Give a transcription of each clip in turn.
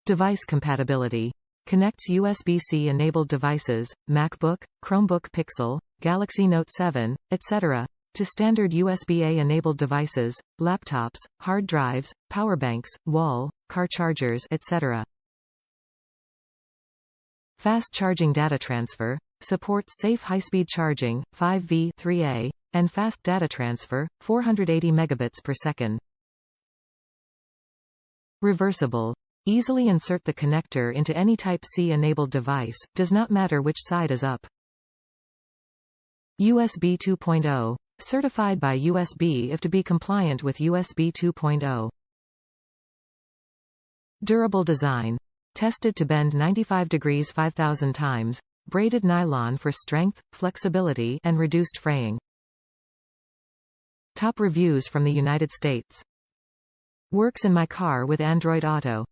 Device compatibility. Connects USB-C enabled devices, MacBook, Chromebook Pixel, Galaxy Note 7, etc., to standard USB-A enabled devices, laptops, hard drives, power banks, wall, car chargers, etc. Fast charging data transfer. Supports safe high-speed charging, 5V 3A, and fast data transfer, 480 megabits per second. Reversible. Easily insert the connector into any Type-C enabled device, does not matter which side is up. USB 2.0. Certified by USB if to be compliant with USB 2.0. Durable design. Tested to bend 95 degrees 5,000 times. Braided nylon for strength, flexibility, and reduced fraying. Top reviews from the United States. Works in my car with Android Auto.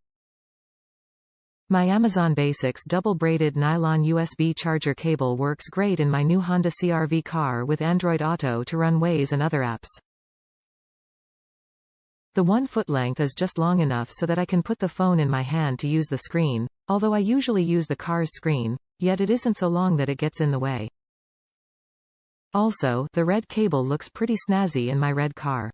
My Amazon Basics double braided nylon USB charger cable works great in my new Honda CR-V car with Android Auto to run Waze and other apps. The 1 foot length is just long enough so that I can put the phone in my hand to use the screen, although I usually use the car's screen, yet it isn't so long that it gets in the way. Also, the red cable looks pretty snazzy in my red car.